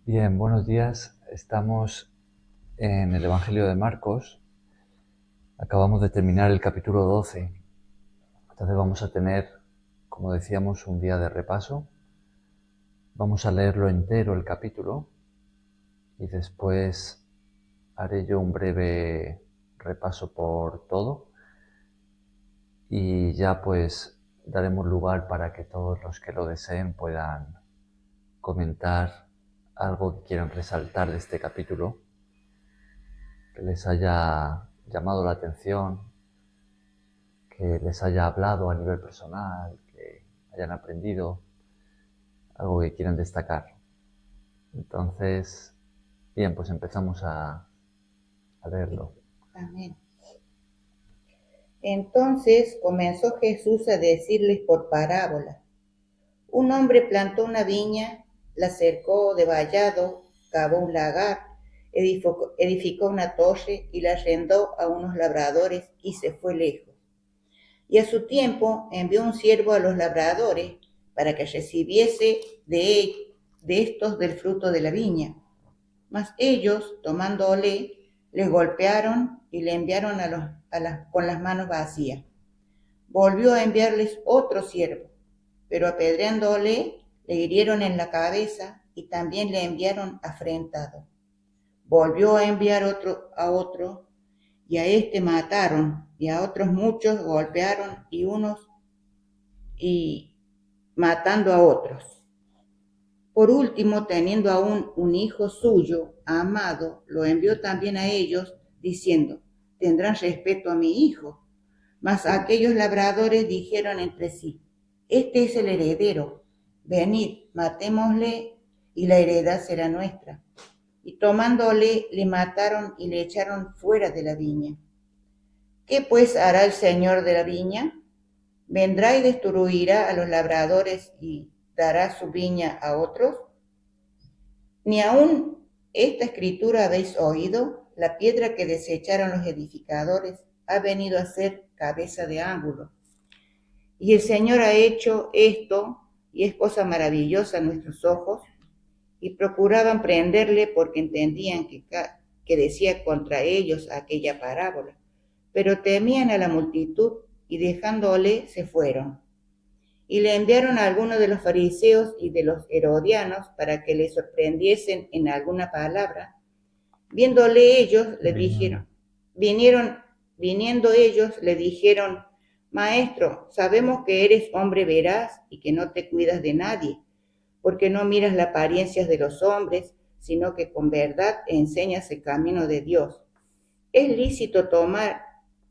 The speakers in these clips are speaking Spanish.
Bien, buenos días. Estamos en el Evangelio de Marcos. Acabamos de terminar el capítulo 12. Entonces vamos a tener, como decíamos, un día de repaso. Vamos a leerlo entero el capítulo y después haré yo un breve repaso por todo y ya pues daremos lugar para que todos los que lo deseen puedan comentar algo que quieran resaltar de este capítulo, que les haya llamado la atención, que les haya hablado a nivel personal, que hayan aprendido, algo que quieran destacar. Entonces, bien, pues empezamos a leerlo. Amén. Entonces comenzó Jesús a decirles por parábola. Un hombre plantó una viña, la cercó de vallado, cavó un lagar, edificó una torre y la arrendó a unos labradores y se fue lejos. Y a su tiempo envió un siervo a los labradores para que recibiese de estos del fruto de la viña. Mas ellos, tomándole, les golpearon y le enviaron con las manos vacías. Volvió a enviarles otro siervo, pero apedreándole, le hirieron en la cabeza y también le enviaron afrentado. Volvió a enviar otro, y a este mataron, y a otros muchos golpearon, y matando a otros. Por último, teniendo aún un hijo suyo, amado, lo envió también a ellos, diciendo, tendrán respeto a mi hijo. Mas aquellos labradores dijeron entre sí, este es el heredero, venid, matémosle y la heredad será nuestra. Y tomándole, le mataron y le echaron fuera de la viña. ¿Qué pues hará el señor de la viña? ¿Vendrá y destruirá a los labradores y dará su viña a otros? Ni aun esta escritura habéis oído, la piedra que desecharon los edificadores ha venido a ser cabeza de ángulo. Y el Señor ha hecho esto, y es cosa maravillosa a nuestros ojos, y procuraban prenderle porque entendían que decía contra ellos aquella parábola. Pero temían a la multitud, y dejándole se fueron. Y le enviaron a algunos de los fariseos y de los herodianos para que le sorprendiesen en alguna palabra. Viéndole ellos, le dijeron, viniendo ellos, le dijeron, Maestro, sabemos que eres hombre veraz y que no te cuidas de nadie, porque no miras las apariencias de los hombres, sino que con verdad enseñas el camino de Dios. ¿Es lícito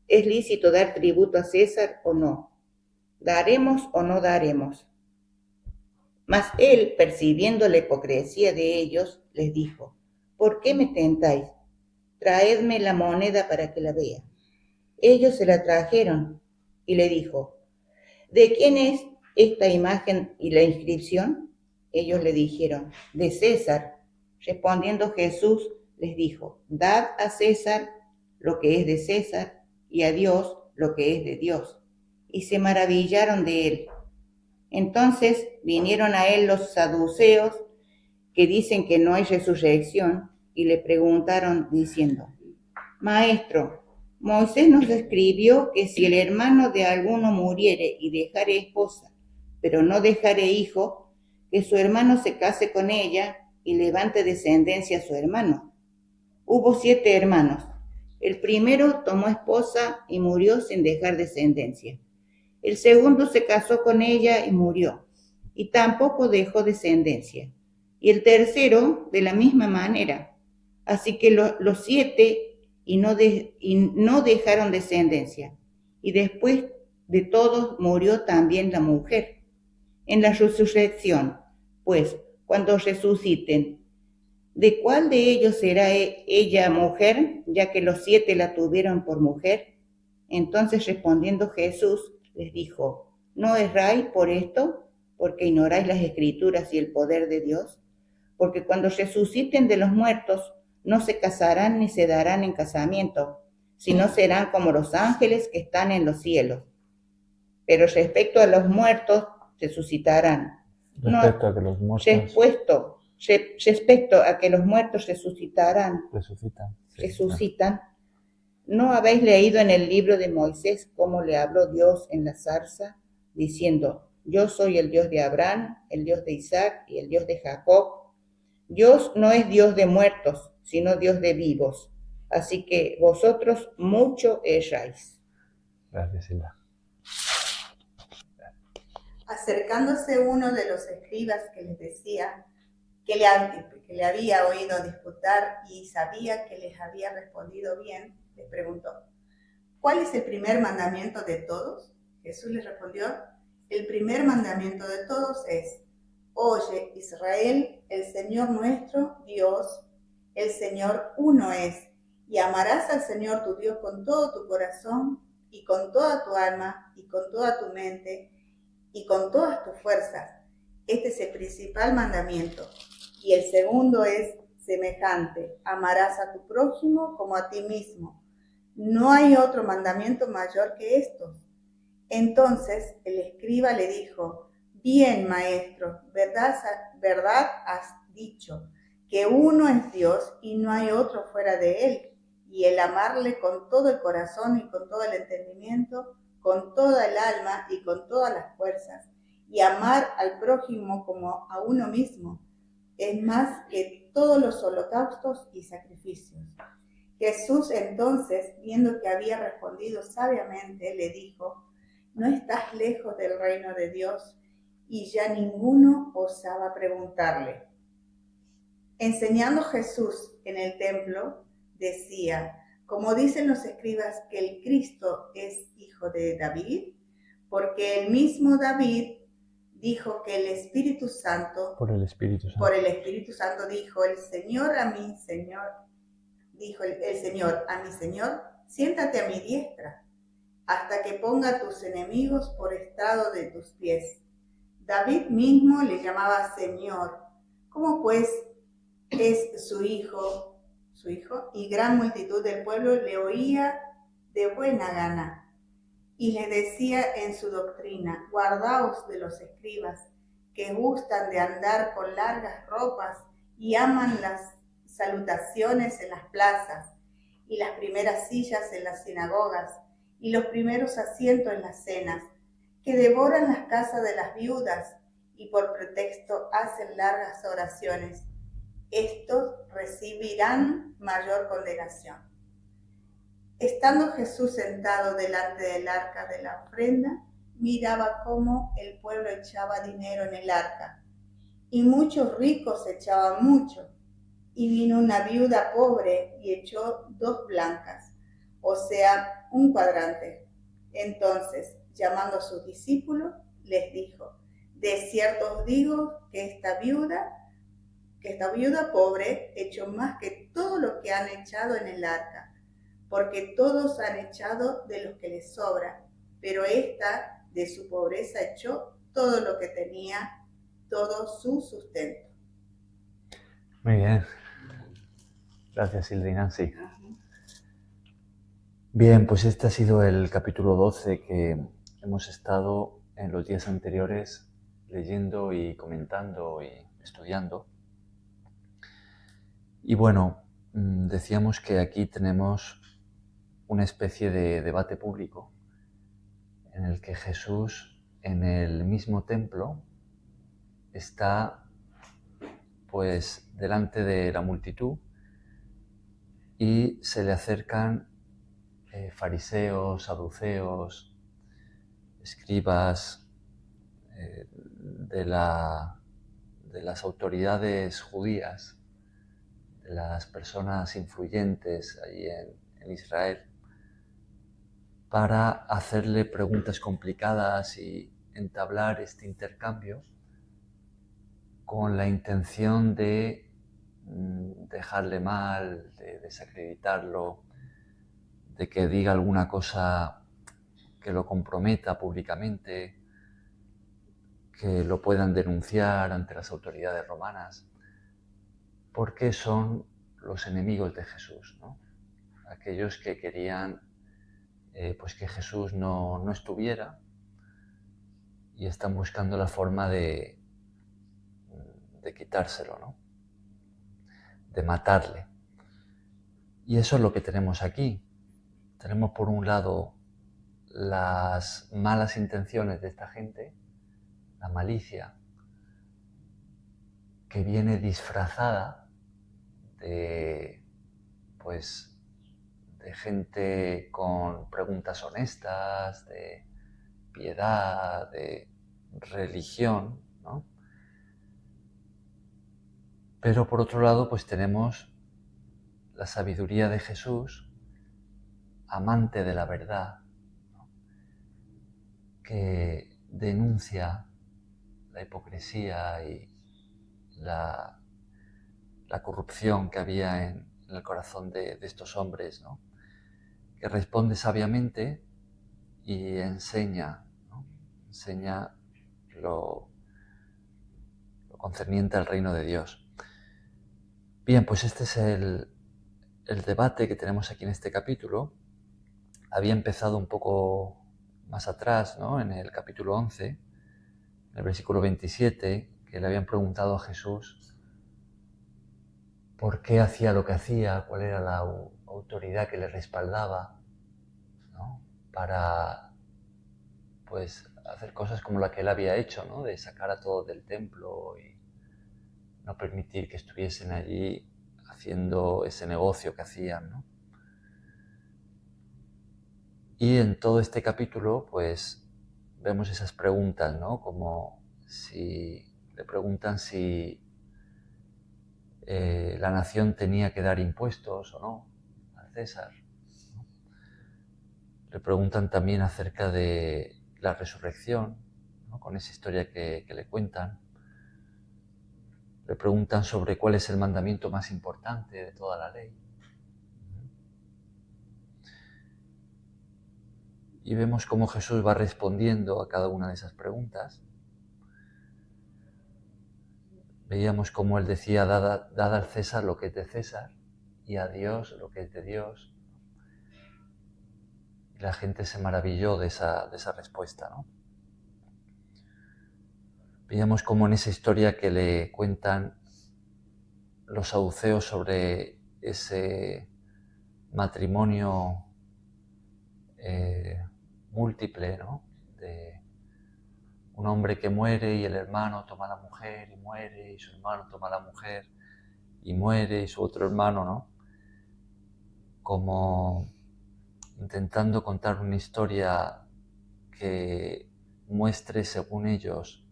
es lícito dar tributo a César o no? ¿Daremos o no daremos? Mas él, percibiendo la hipocresía de ellos, les dijo, ¿por qué me tentáis? Traedme la moneda para que la vea. Ellos se la trajeron y le dijo, ¿de quién es esta imagen y la inscripción? Ellos le dijeron, de César. Respondiendo Jesús les dijo, dad a César lo que es de César y a Dios lo que es de Dios. Y se maravillaron de él. Entonces vinieron a él los saduceos que dicen que no hay resurrección y le preguntaron diciendo, Maestro, Moisés nos escribió que si el hermano de alguno muriere y dejare esposa, pero no dejare hijo, que su hermano se case con ella y levante descendencia a su hermano. Hubo 7 hermanos. El primero tomó esposa y murió sin dejar descendencia. El segundo se casó con ella y murió, y tampoco dejó descendencia. Y el tercero de la misma manera. Así que los 7 y no dejaron descendencia. Y después de todos murió también la mujer. En la resurrección, pues, cuando resuciten, ¿de cuál de ellos será ella mujer, ya que los 7 la tuvieron por mujer? Entonces respondiendo Jesús les dijo, ¿no erráis por esto, porque ignoráis las escrituras y el poder de Dios? Porque cuando resuciten de los muertos, no se casarán ni se darán en casamiento, sino serán como los ángeles que están en los cielos. Pero respecto a los muertos, resucitarán. Respecto a que los muertos... respecto a que los muertos resucitan, ¿no habéis leído en el libro de Moisés cómo le habló Dios en la zarza, diciendo, yo soy el Dios de Abraham, el Dios de Isaac y el Dios de Jacob? Dios no es Dios de muertos, sino Dios de vivos. Así que vosotros mucho erráis. Gracias, Hilda. Acercándose uno de los escribas que les decía que le había oído disputar y sabía que les había respondido bien, les preguntó, ¿cuál es el primer mandamiento de todos? Jesús les respondió, el primer mandamiento de todos es, oye Israel, el Señor nuestro Dios, el Señor uno es, y amarás al Señor tu Dios con todo tu corazón y con toda tu alma y con toda tu mente y con todas tus fuerzas. Este es el principal mandamiento. Y el segundo es semejante, amarás a tu prójimo como a ti mismo. No hay otro mandamiento mayor que estos. Entonces el escriba le dijo, bien, maestro, verdad has dicho, que uno es Dios y no hay otro fuera de él, y el amarle con todo el corazón y con todo el entendimiento, con toda el alma y con todas las fuerzas, y amar al prójimo como a uno mismo, es más que todos los holocaustos y sacrificios. Jesús entonces, viendo que había respondido sabiamente, le dijo, no estás lejos del reino de Dios, y ya ninguno osaba preguntarle. Enseñando Jesús en el templo, decía, como dicen los escribas que el Cristo es hijo de David, porque el mismo David dijo que el Espíritu Santo, por el Espíritu Santo dijo, el Señor a mi Señor, siéntate a mi diestra, hasta que ponga a tus enemigos por estrado de tus pies. David mismo le llamaba Señor, como pues es su hijo, y gran multitud del pueblo le oía de buena gana. Y le decía en su doctrina, guardaos de los escribas, que gustan de andar con largas ropas y aman las salutaciones en las plazas, y las primeras sillas en las sinagogas, y los primeros asientos en las cenas, que devoran las casas de las viudas, y por pretexto hacen largas oraciones. Estos recibirán mayor condenación. Estando Jesús sentado delante del arca de la ofrenda, miraba cómo el pueblo echaba dinero en el arca, y muchos ricos echaban mucho. Y vino una viuda pobre y echó 2 blancas, o sea, 1 cuadrante. Entonces, llamando a sus discípulos, les dijo, de cierto os digo que esta viuda pobre echó más que todo lo que han echado en el arca, porque todos han echado de lo que les sobra, pero esta de su pobreza echó todo lo que tenía, todo su sustento. Muy bien. Gracias, Hilda y Nancy. Bien, pues este ha sido el capítulo 12 que hemos estado en los días anteriores leyendo y comentando y estudiando. Y bueno, decíamos que aquí tenemos una especie de debate público en el que Jesús en el mismo templo está pues delante de la multitud y se le acercan fariseos, saduceos, escribas de las autoridades judías, de las personas influyentes allí en Israel, para hacerle preguntas complicadas y entablar este intercambio con la intención de dejarle mal, de desacreditarlo, de que diga alguna cosa que lo comprometa públicamente, que lo puedan denunciar ante las autoridades romanas, porque son los enemigos de Jesús, ¿no? Aquellos que querían pues que Jesús no estuviera y están buscando la forma de quitárselo, ¿no? de matarle. Y eso es lo que tenemos aquí. Tenemos por un lado las malas intenciones de esta gente, la malicia, que viene disfrazada de, pues, de gente con preguntas honestas, de piedad, de religión, ¿no? Pero por otro lado, pues tenemos la sabiduría de Jesús, amante de la verdad, ¿no? Que denuncia la hipocresía y la corrupción que había en el corazón de estos hombres, ¿no? Que responde sabiamente y enseña, ¿no? Enseña lo concerniente al reino de Dios. Bien, pues este es el debate que tenemos aquí en este capítulo. Había empezado un poco más atrás, ¿no? En el capítulo 11, en el versículo 27, que le habían preguntado a Jesús por qué hacía lo que hacía, cuál era la autoridad que le respaldaba, ¿no? Para, pues, hacer cosas como la que él había hecho, ¿no? De sacar a todos del templo y no permitir que estuviesen allí haciendo ese negocio que hacían, ¿no? Y en todo este capítulo, pues, vemos esas preguntas, ¿no? Como si le preguntan si la nación tenía que dar impuestos o no al César, ¿no? Le preguntan también acerca de la resurrección, ¿no? Con esa historia que le cuentan. Le preguntan sobre cuál es el mandamiento más importante de toda la ley. Y vemos cómo Jesús va respondiendo a cada una de esas preguntas. Veíamos cómo él decía, dad al César lo que es de César y a Dios lo que es de Dios. Y la gente se maravilló de esa respuesta, ¿no? Veíamos cómo en esa historia que le cuentan los saduceos sobre ese matrimonio múltiple, ¿no? De un hombre que muere y el hermano toma a la mujer y muere, y su hermano toma a la mujer y muere, y su otro hermano, ¿no? Como intentando contar una historia que muestre, según ellos,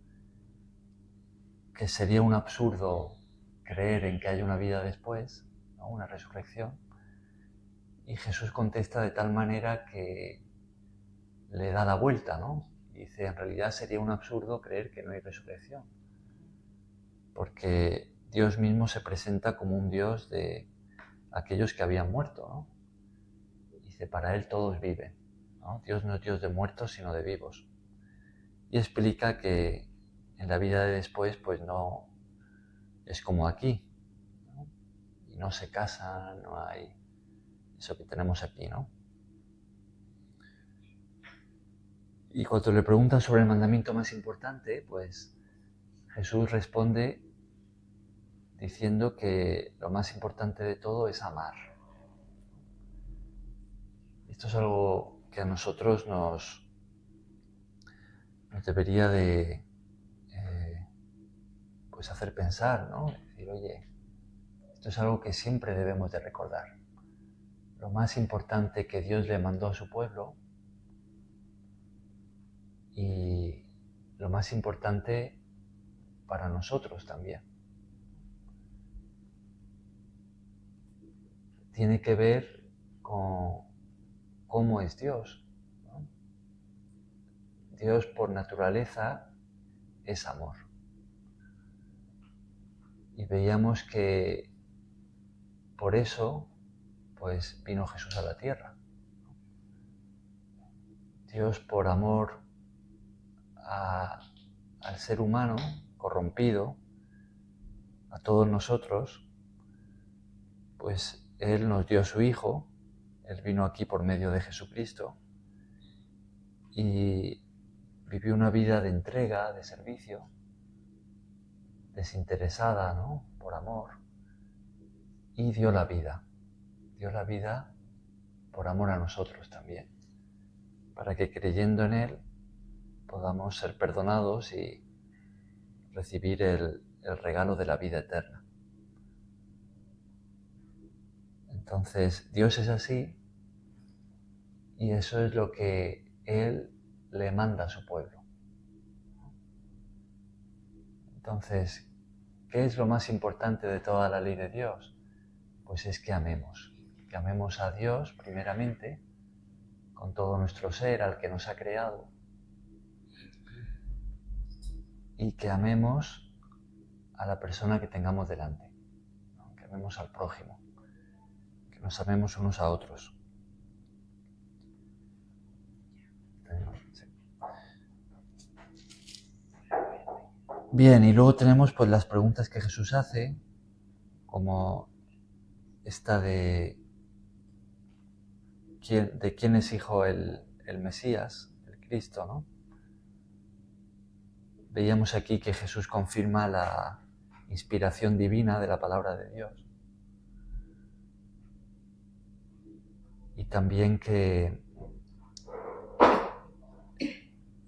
que sería un absurdo creer en que haya una vida después, ¿no? Una resurrección. Y Jesús contesta de tal manera que le da la vuelta, ¿no? Dice, en realidad sería un absurdo creer que no hay resurrección, porque Dios mismo se presenta como un Dios de aquellos que habían muerto, ¿no? Dice, para Él todos viven, ¿no? Dios no es Dios de muertos, sino de vivos. Y explica que en la vida de después, pues no es como aquí, ¿no? Y no se casan, no hay eso que tenemos aquí, ¿no? Y cuando le preguntan sobre el mandamiento más importante, pues Jesús responde diciendo que lo más importante de todo es amar. Esto es algo que a nosotros nos debería de pues hacer pensar, ¿no? Decir, oye, esto es algo que siempre debemos de recordar. Lo más importante que Dios le mandó a su pueblo y lo más importante para nosotros también. Tiene que ver con cómo es Dios, ¿no? Dios por naturaleza es amor. Y veíamos que por eso pues vino Jesús a la tierra. Dios por amor al ser humano corrompido, a todos nosotros, pues Él nos dio a su Hijo, Él vino aquí por medio de Jesucristo y vivió una vida de entrega, de servicio, desinteresada, ¿no? Por amor. y dio la vida. Dio la vida por amor a nosotros también, para que creyendo en Él podamos ser perdonados y recibir el regalo de la vida eterna. Entonces, Dios es así y eso es lo que Él le manda a su pueblo. Entonces, ¿qué es lo más importante de toda la ley de Dios? Pues es que amemos a Dios primeramente, con todo nuestro ser, al que nos ha creado, y que amemos a la persona que tengamos delante, ¿no? Que amemos al prójimo, que nos amemos unos a otros. Bien, y luego tenemos pues las preguntas que Jesús hace, como esta de quién es hijo el Mesías, el Cristo, ¿no? Veíamos aquí que Jesús confirma la inspiración divina de la palabra de Dios. Y también que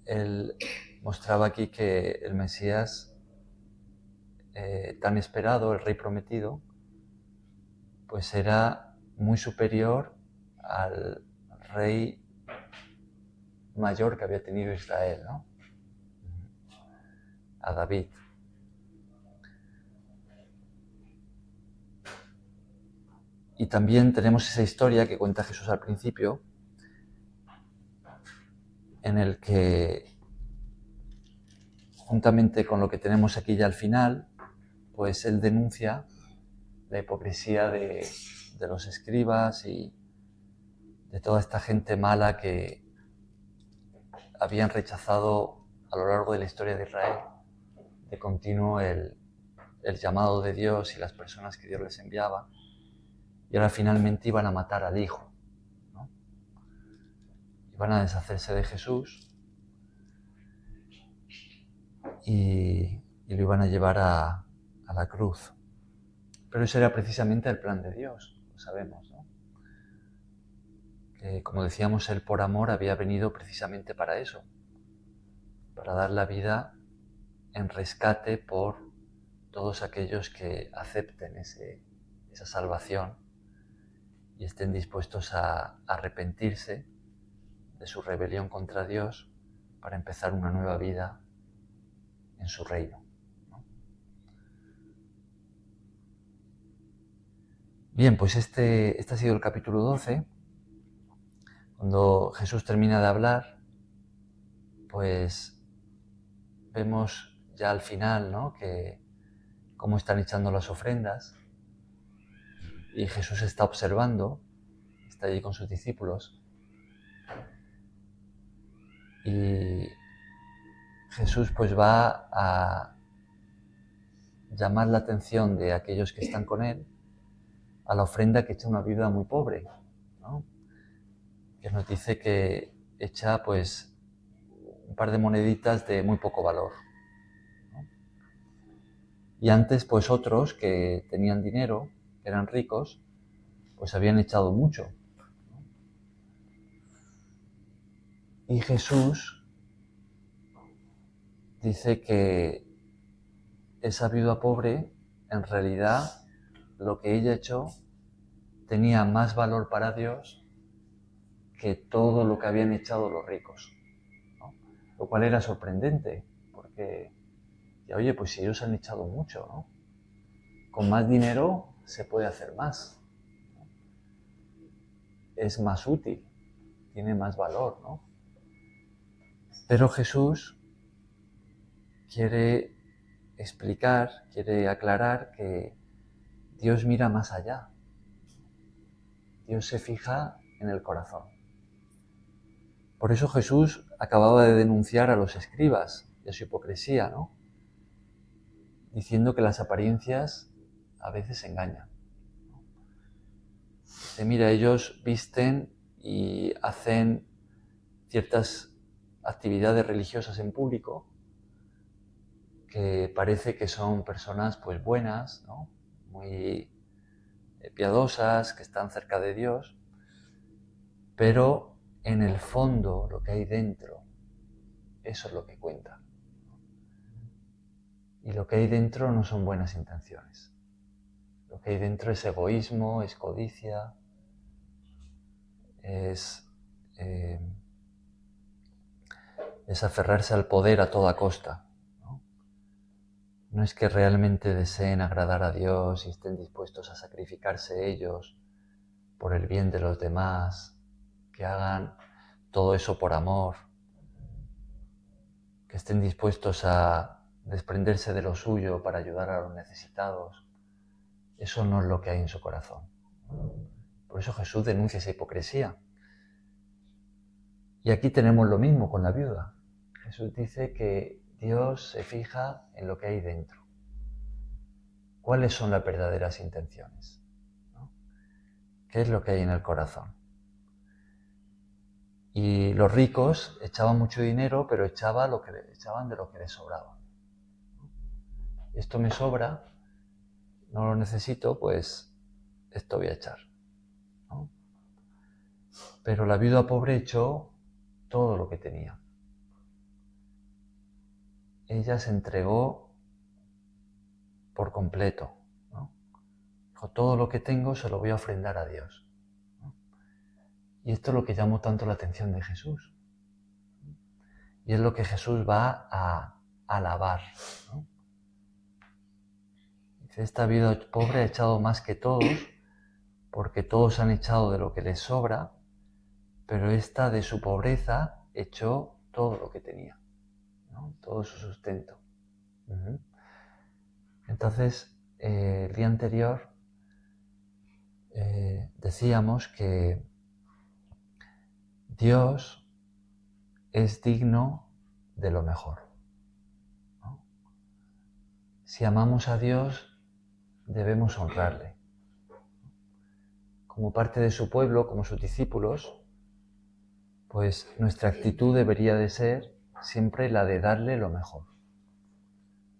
Él mostraba aquí que el Mesías tan esperado, el Rey prometido, pues era muy superior al Rey mayor que había tenido Israel, ¿no? A David. Y también tenemos esa historia que cuenta Jesús al principio, en el que, juntamente con lo que tenemos aquí ya al final, pues Él denuncia la hipocresía de los escribas y de toda esta gente mala que habían rechazado a lo largo de la historia de Israel de continuo el llamado de Dios y las personas que Dios les enviaba, y ahora finalmente iban a matar al Hijo, ¿no? Iban a deshacerse de Jesús y lo iban a llevar a la cruz. Pero ese era precisamente el plan de Dios, lo sabemos, ¿no? Que, como decíamos, Él por amor había venido precisamente para eso, para dar la vida en rescate por todos aquellos que acepten esa salvación y estén dispuestos a arrepentirse de su rebelión contra Dios para empezar una nueva vida en su reino, ¿no? Bien, pues este ha sido el capítulo 12. Cuando Jesús termina de hablar, pues vemos ya al final, ¿no?, que cómo están echando las ofrendas y Jesús está observando, está allí con sus discípulos y Jesús pues va a llamar la atención de aquellos que están con Él a la ofrenda que echa una viuda muy pobre, ¿no?, que nos dice que echa pues un par de moneditas de muy poco valor, ¿no? Y antes pues otros que tenían dinero, que eran ricos, pues habían echado mucho, ¿no? Y Jesús dice que esa viuda pobre, en realidad, lo que ella echó tenía más valor para Dios que todo lo que habían echado los ricos, ¿no? Lo cual era sorprendente, porque, oye, pues si ellos han echado mucho, ¿no?, con más dinero se puede hacer más, ¿no? Es más útil, tiene más valor, ¿no? Pero Jesús quiere explicar, quiere aclarar que Dios mira más allá. Dios se fija en el corazón. Por eso Jesús acababa de denunciar a los escribas y a su hipocresía, ¿no?, diciendo que las apariencias a veces engañan. Dice, mira, ellos visten y hacen ciertas actividades religiosas en público que parece que son personas pues buenas, ¿no?, muy piadosas, que están cerca de Dios, pero en el fondo, lo que hay dentro, eso es lo que cuenta. Y lo que hay dentro no son buenas intenciones. Lo que hay dentro es egoísmo, es codicia, es aferrarse al poder a toda costa. No es que realmente deseen agradar a Dios y estén dispuestos a sacrificarse ellos por el bien de los demás, que hagan todo eso por amor, que estén dispuestos a desprenderse de lo suyo para ayudar a los necesitados. Eso no es lo que hay en su corazón. Por eso Jesús denuncia esa hipocresía. Y aquí tenemos lo mismo con la viuda. Jesús dice que Dios se fija en lo que hay dentro. ¿Cuáles son las verdaderas intenciones? ¿No? ¿Qué es lo que hay en el corazón? Y los ricos echaban mucho dinero, pero echaban de lo que les sobraba. Esto me sobra, no lo necesito, pues esto voy a echar, ¿no? Pero la viuda pobre echó todo lo que tenía. Ella se entregó por completo, ¿no? Dijo, todo lo que tengo se lo voy a ofrendar a Dios, ¿no? Y esto es lo que llamó tanto la atención de Jesús. Y es lo que Jesús va a alabar, ¿no? Dice, esta viuda pobre ha echado más que todos, porque todos han echado de lo que les sobra, pero esta de su pobreza echó todo lo que tenía, ¿no? Todo su sustento. Entonces, el día anterior decíamos que Dios es digno de lo mejor, ¿no? Si amamos a Dios, debemos honrarle. Como parte de su pueblo, como sus discípulos, pues nuestra actitud debería de ser siempre la de darle lo mejor.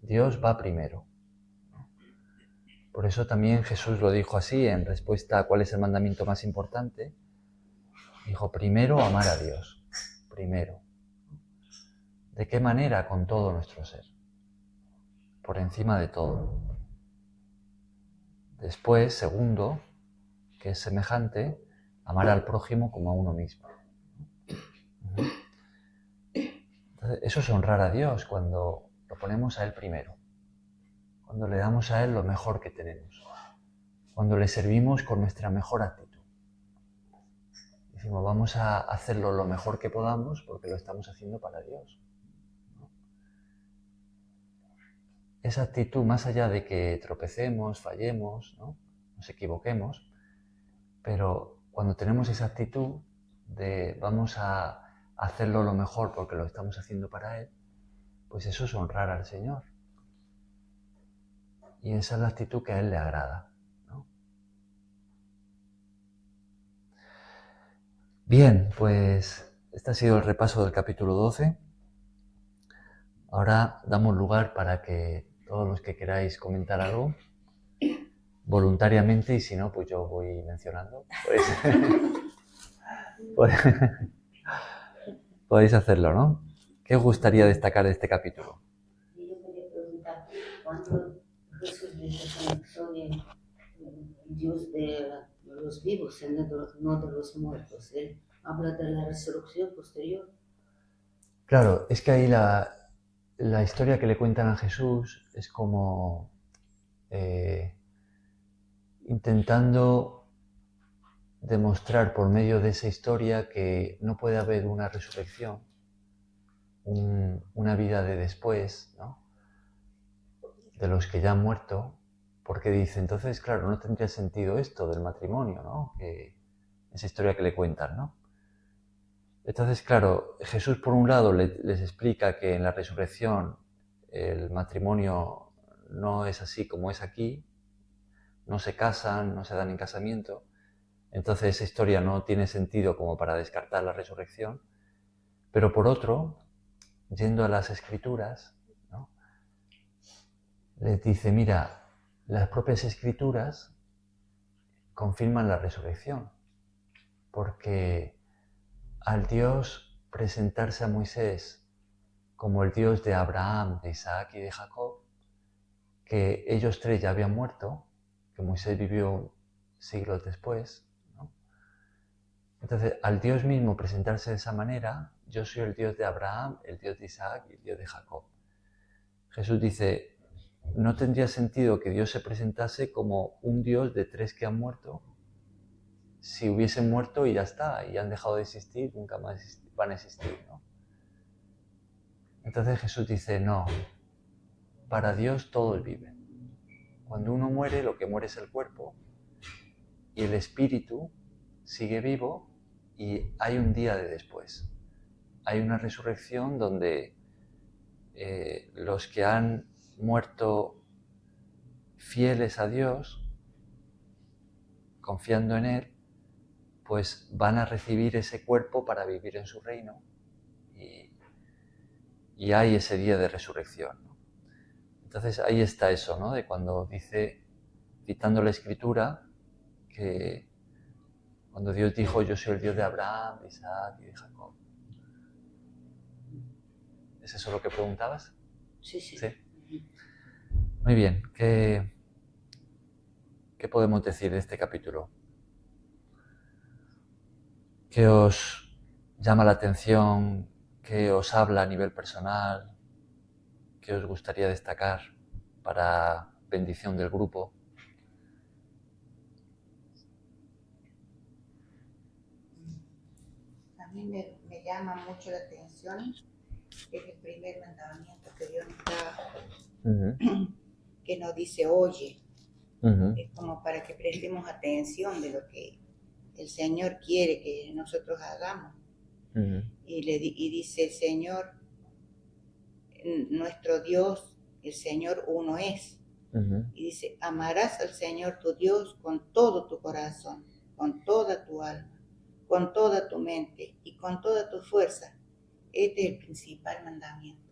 Dios va primero. Por eso también Jesús lo dijo así, en respuesta a cuál es el mandamiento más importante. Dijo, primero amar a Dios, primero. ¿De qué manera? Con todo nuestro ser, por encima de todo. Después, segundo, que es semejante, amar al prójimo como a uno mismo. Entonces, eso es honrar a Dios cuando lo ponemos a Él primero, cuando le damos a Él lo mejor que tenemos, cuando le servimos con nuestra mejor actitud. Decimos, vamos a hacerlo lo mejor que podamos porque lo estamos haciendo para Dios. Esa actitud, más allá de que tropecemos, fallemos, ¿no? Nos equivoquemos, pero cuando tenemos esa actitud de vamos a hacerlo lo mejor porque lo estamos haciendo para Él, pues eso es honrar al Señor. Y esa es la actitud que a Él le agrada, ¿no? Bien, pues este ha sido el repaso del capítulo 12. Ahora damos lugar para que todos los que queráis comentar algo, voluntariamente, y si no, pues yo voy mencionando, pues, podéis hacerlo, ¿no? ¿Qué os gustaría destacar de este capítulo? Yo quería preguntar, cuando Jesús dice que soy el Dios de los vivos, no de los muertos, ¿eh? Habla de la resurrección posterior. Claro, es que ahí la historia que le cuentan a Jesús es como intentando demostrar por medio de esa historia que no puede haber una resurrección, una vida de después, ¿no? De los que ya han muerto, porque dice, entonces, claro, no tendría sentido esto del matrimonio, ¿no? Que esa historia que le cuentan, ¿no? Entonces, claro, Jesús por un lado les explica que en la resurrección el matrimonio no es así como es aquí, no se casan, no se dan en casamiento, entonces esa historia no tiene sentido como para descartar la resurrección, pero por otro, yendo a las Escrituras, ¿no? Les dice, mira, las propias Escrituras confirman la resurrección, porque al Dios presentarse a Moisés como el Dios de Abraham, de Isaac y de Jacob, que ellos tres ya habían muerto, que Moisés vivió siglos después, ¿no? Entonces, al Dios mismo presentarse de esa manera, yo soy el Dios de Abraham, el Dios de Isaac y el Dios de Jacob. Jesús dice, no tendría sentido que Dios se presentase como un Dios de tres que han muerto. Si hubiesen muerto y ya está, y han dejado de existir, nunca más van a existir, ¿no? Entonces Jesús dice, no, para Dios todos viven. Cuando uno muere, lo que muere es el cuerpo, y el espíritu sigue vivo, y hay un día de después. Hay una resurrección donde los que han muerto fieles a Dios, confiando en Él, pues van a recibir ese cuerpo para vivir en su reino, y hay ese día de resurrección, ¿no? Entonces ahí está eso, ¿no? De cuando dice, citando la Escritura, que cuando Dios dijo, yo soy el Dios de Abraham, de Isaac y de Jacob. ¿Es eso lo que preguntabas? Sí, sí. Sí. Muy bien. ¿Qué podemos decir de este capítulo? ¿Qué os llama la atención? ¿Qué os habla a nivel personal? ¿Qué os gustaría destacar para bendición del grupo? A mí me llama mucho la atención, es el primer mandamiento que Dios nos da, que nos dice, oye, es como para que prestemos atención de lo que el Señor quiere que nosotros hagamos. Y dice el Señor, nuestro Dios, el Señor uno es. Y dice, amarás al Señor tu Dios con todo tu corazón, con toda tu alma, con toda tu mente y con toda tu fuerza. Este es el principal mandamiento.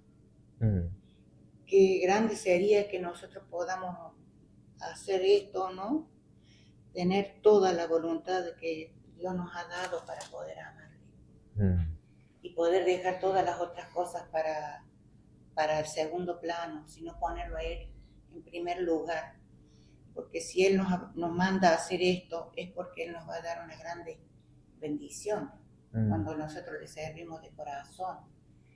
Qué grande sería que nosotros podamos hacer esto, ¿no? Tener toda la voluntad que Dios nos ha dado para poder amarle. Y poder dejar todas las otras cosas para el segundo plano, sino ponerlo a Él en primer lugar. Porque si Él nos manda a hacer esto, es porque Él nos va a dar una grande bendición cuando nosotros le servimos de corazón.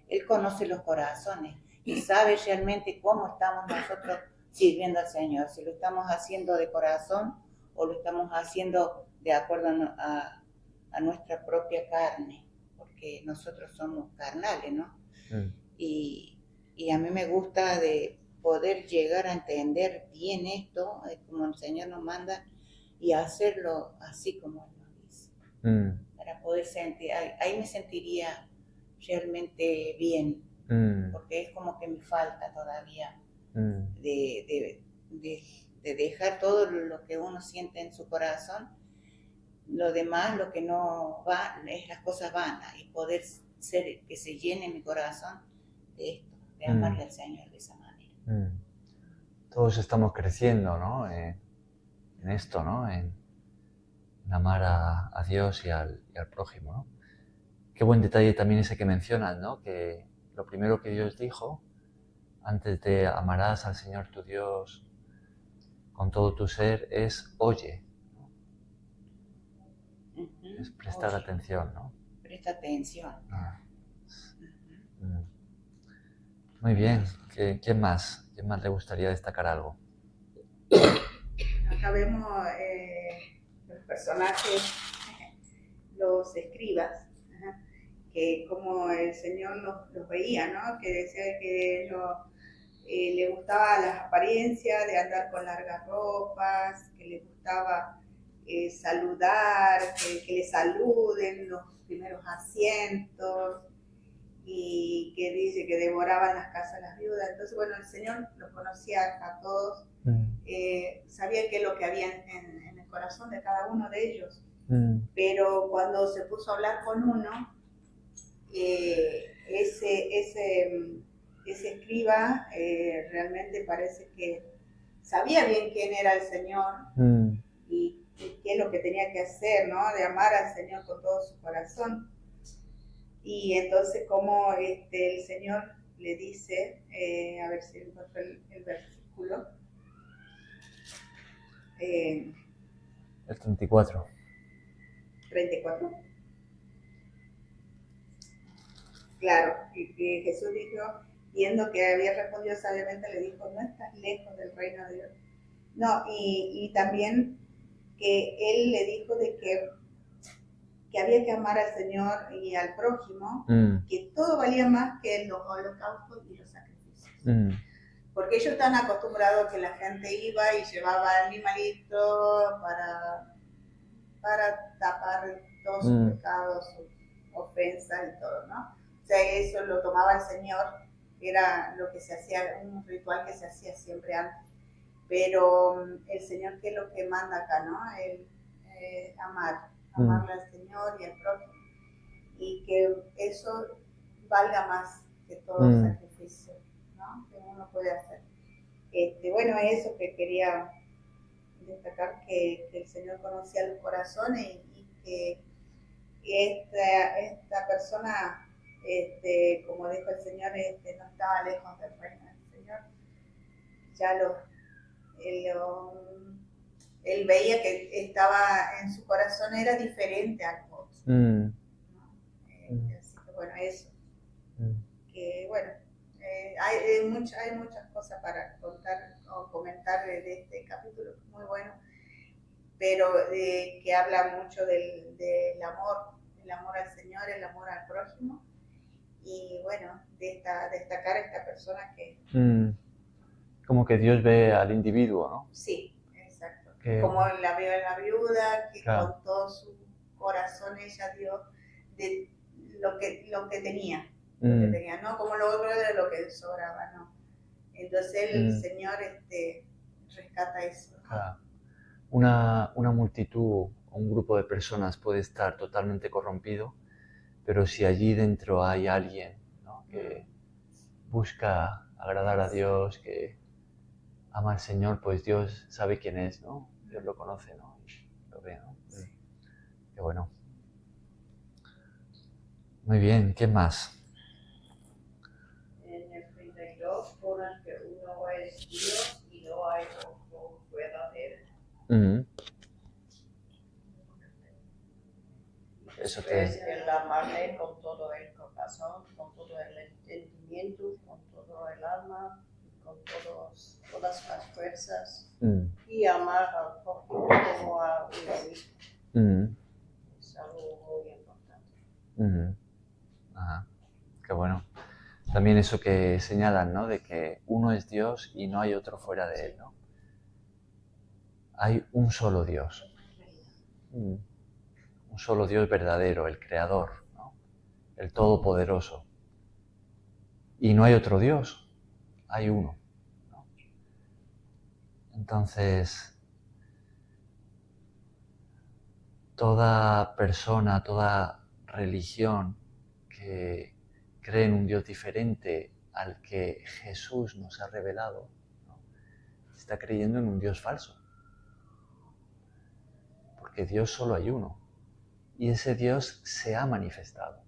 Él conoce los corazones y sabe realmente cómo estamos nosotros sirviendo al Señor, si lo estamos haciendo de corazón o lo estamos haciendo de acuerdo a nuestra propia carne, porque nosotros somos carnales, ¿no? Y a mí me gusta de poder llegar a entender bien esto, como el Señor nos manda, y hacerlo así como Él nos dice. Para poder sentir, ahí me sentiría realmente bien, porque es como que me falta todavía de dejar todo lo que uno siente en su corazón, lo demás, lo que no va, es las cosas vanas, y poder ser que se llene mi corazón de esto, de amarle al Señor de esa manera. Todos estamos creciendo, ¿no? En esto, ¿no? En amar a Dios y al prójimo, ¿no? Qué buen detalle también ese que mencionas, ¿no? Que lo primero que Dios dijo, antes de amarás al Señor tu Dios con todo tu ser, es oye, ¿no? Es prestar atención, ¿no? Presta atención. Muy bien. ¿Quién más? ¿Quién más le gustaría destacar algo? Acá vemos los personajes, los escribas, que como el Señor los veía, ¿no? Que decía que le gustaba las apariencias de andar con largas ropas, que le gustaba saludar, que le saluden los primeros asientos, y que dice que devoraban las casas las viudas. Entonces, bueno, el Señor los conocía a todos, sabía qué es lo que había en el corazón de cada uno de ellos, pero cuando se puso a hablar con uno, ese escriba realmente parece que sabía bien quién era el Señor y qué es lo que tenía que hacer, ¿no? De amar al Señor con todo su corazón. Y entonces como el Señor le dice, a ver si encuentro el versículo, El 34. 34. Claro, y que Jesús dijo, viendo que había respondido sabiamente, le dijo, no estás lejos del reino de Dios. No, y también que él le dijo de que había que amar al Señor y al prójimo, que todo valía más que los holocaustos y los sacrificios. Porque ellos están acostumbrados a que la gente iba y llevaba animalitos para tapar todos sus pecados, sus ofensas y todo, ¿no? O sea, eso lo tomaba el Señor, era lo que se hacía, un ritual que se hacía siempre antes. Pero el Señor, ¿qué es lo que manda acá, no? El amarle al Señor y al prójimo. Y que eso valga más que todo sacrificio, ¿no? Que uno puede hacer. Bueno, eso que quería destacar, que el Señor conocía los corazones y que esta persona, como dijo el Señor, no estaba lejos del reino del Señor. Ya él veía que estaba en su corazón, era diferente a los otros. ¿No? Así que bueno, eso. Que bueno, hay muchas cosas para contar o comentar de este capítulo, muy bueno, pero que habla mucho del amor, el amor al Señor, el amor al prójimo, y bueno, destacar a esta persona que... Como que Dios ve al individuo, ¿no? Sí, exacto. Que... Como la vio en la viuda, que claro, con todo su corazón ella dio de lo que tenía. Que tenía, no como lo otro de lo que sobraba, no. Entonces el Señor rescata eso. Claro. Una multitud, un grupo de personas puede estar totalmente corrompido, pero si allí dentro hay alguien, ¿no?, que busca agradar a Dios, que ama al Señor, pues Dios sabe quién es, ¿no? Dios lo conoce, ¿no? Y lo ve, ¿no? Sí. Qué bueno. Muy bien, ¿qué más? En el 32 ponen que uno es Dios y no hay otro verdadero. Eso es el amarle con todo el corazón, con todo el entendimiento, con todo el alma, con todas las fuerzas, y amar al prójimo como a uno mismo. Es algo muy importante. Ajá, qué bueno. También eso que señalan, ¿no?, de que uno es Dios y no hay otro fuera de él, ¿no? Hay un solo Dios. Un solo Dios verdadero, el Creador, ¿no?, el Todopoderoso. Y no hay otro Dios, hay uno, ¿no? Entonces, toda persona, toda religión que cree en un Dios diferente al que Jesús nos ha revelado, ¿no?, está creyendo en un Dios falso. Porque Dios solo hay uno. Y ese Dios se ha manifestado.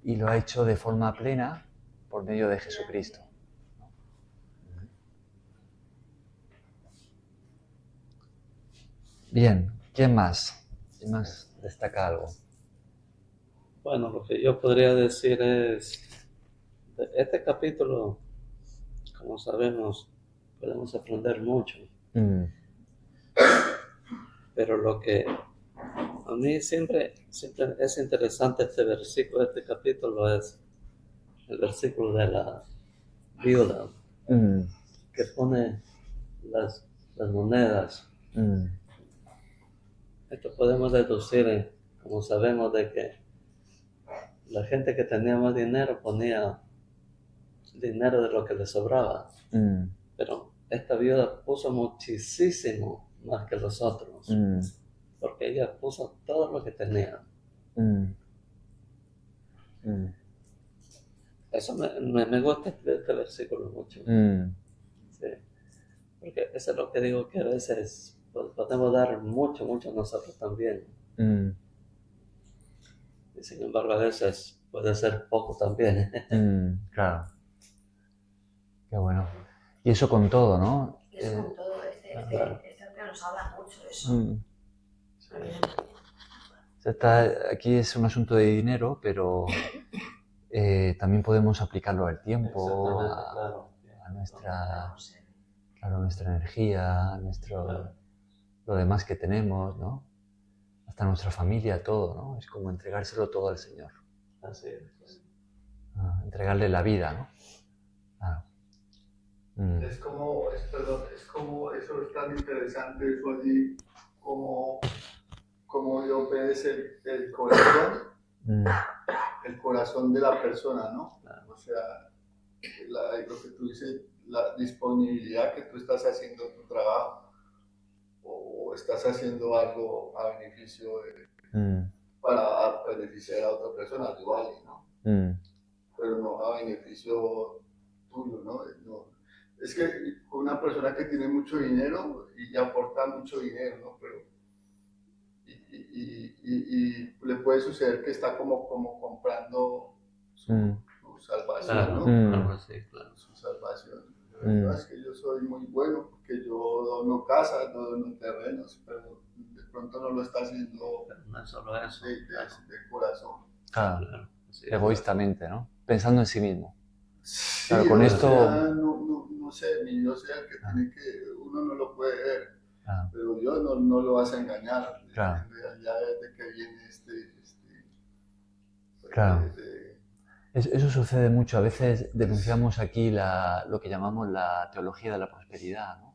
Y lo ha hecho de forma plena por medio de Jesucristo. Bien, ¿quién más? ¿Quién más destaca algo? Bueno, lo que yo podría decir es, de este capítulo, como sabemos, podemos aprender mucho. Pero lo que a mí siempre es interesante este versículo, este capítulo, es el versículo de la viuda, que pone las monedas. Esto podemos deducir, como sabemos, de que la gente que tenía más dinero ponía dinero de lo que le sobraba. Pero esta viuda puso muchísimo más que los otros. Porque ella puso todo lo que tenía. Eso me gusta este versículo mucho. Sí. Porque eso es lo que digo, que a veces podemos dar mucho, mucho nosotros también. Y sin embargo, a veces puede ser poco también. Claro. Qué bueno. Y eso con todo, ¿no? Eso con todo, este nos habla mucho de eso. Aquí es un asunto de dinero, pero también podemos aplicarlo al tiempo, a nuestra energía, a lo demás que tenemos, ¿no? Hasta nuestra familia, todo, ¿no? Es como entregárselo todo al Señor. Así es. Entregarle la vida, ¿no? Es como, eso es tan interesante, eso allí, como Dios ve el corazón, el corazón de la persona, ¿no? O sea, lo que tú dices, la disponibilidad que tú estás haciendo tu trabajo, o estás haciendo algo a beneficio para beneficiar a otra persona, igual, ¿no? Pero no a beneficio tuyo, ¿no? Es que una persona que tiene mucho dinero y aporta mucho dinero, ¿no? Pero y le puede suceder que está como comprando su salvación, ¿no? Algo así, claro. Su salvación. No, es que yo soy muy bueno porque yo dono casas, dono terrenos, pero de pronto no lo está haciendo Pero no es solo eso. de corazón. Claro. Egoístamente, ¿no? Pensando en sí mismo. Sí, claro, con esto... sea, no sé, ni yo sea el que tiene que, uno no lo puede ver, pero Dios no lo vas a engañar. Claro. Ya desde que viene claro. Eso sucede mucho. A veces denunciamos aquí lo que llamamos la teología de la prosperidad, ¿no?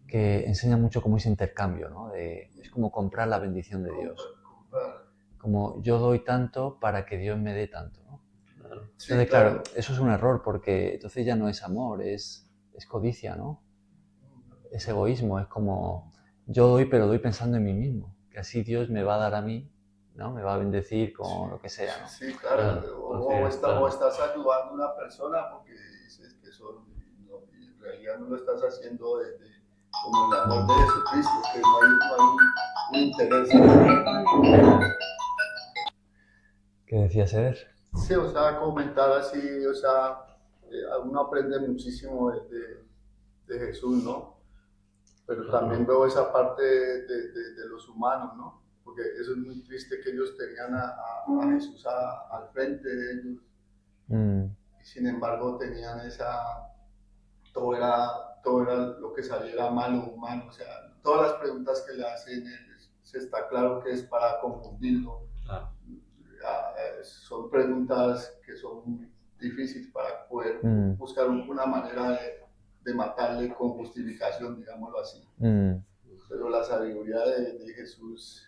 Que enseña mucho cómo ese intercambio, ¿no? Es como comprar la bendición de Dios. Como yo doy tanto para que Dios me dé tanto, ¿no? Entonces, claro, eso es un error porque entonces ya no es amor, es codicia, ¿no? Es egoísmo, es como yo doy, pero doy pensando en mí mismo, que así Dios me va a dar a mí, ¿no? Me va a bendecir con lo que sea, ¿no? Sí, claro. O estás ayudando a una persona porque dices que y en realidad no lo estás haciendo como el amor de Jesucristo, que no hay un interés. ¿Qué decías, Eder? Sí, o sea, comentar así, o sea, uno aprende muchísimo de Jesús, ¿no? Pero también veo esa parte de los humanos, ¿no? Porque eso es muy triste que ellos tenían a Jesús al frente de ellos. Y sin embargo tenían todo era lo que saliera malo, humano, o sea, todas las preguntas que le hacen, se está claro que es para confundirlo. Son preguntas que son muy difíciles para poder buscar una manera de matarle con justificación, digámoslo así. Pero la sabiduría de Jesús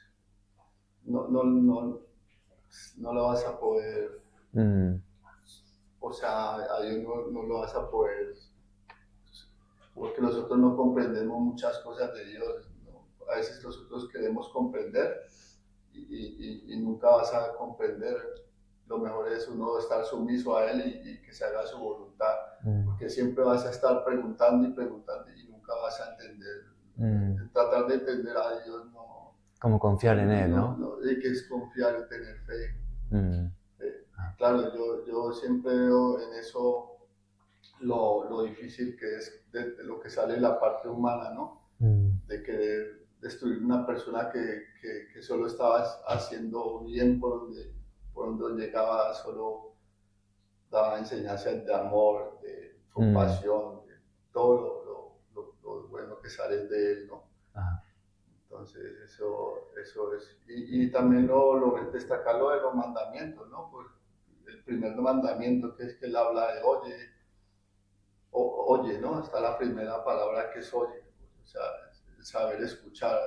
no la vas a poder, o sea, a Dios no lo vas a poder, porque nosotros no comprendemos muchas cosas de Dios, ¿no? A veces nosotros queremos comprender y nunca vas a comprender. Lo mejor es uno estar sumiso a Él y que se haga su voluntad, porque siempre vas a estar preguntando y preguntando y nunca vas a entender. Tratar de entender a Dios no. Como confiar en Él, ¿no? No, hay que es confiar y tener fe. Claro, yo siempre veo en eso lo difícil que es de lo que sale la parte humana, ¿no? De querer destruir una persona que solo estaba haciendo bien por donde llegaba, solo daba enseñanzas de amor, de compasión, de todo lo bueno que sale de él, ¿no? Entonces eso es, y también lo destacar lo de los mandamientos, ¿no? Pues el primer mandamiento que es que él habla de oye, ¿no? Está la primera palabra que es oye, o sea, saber escuchar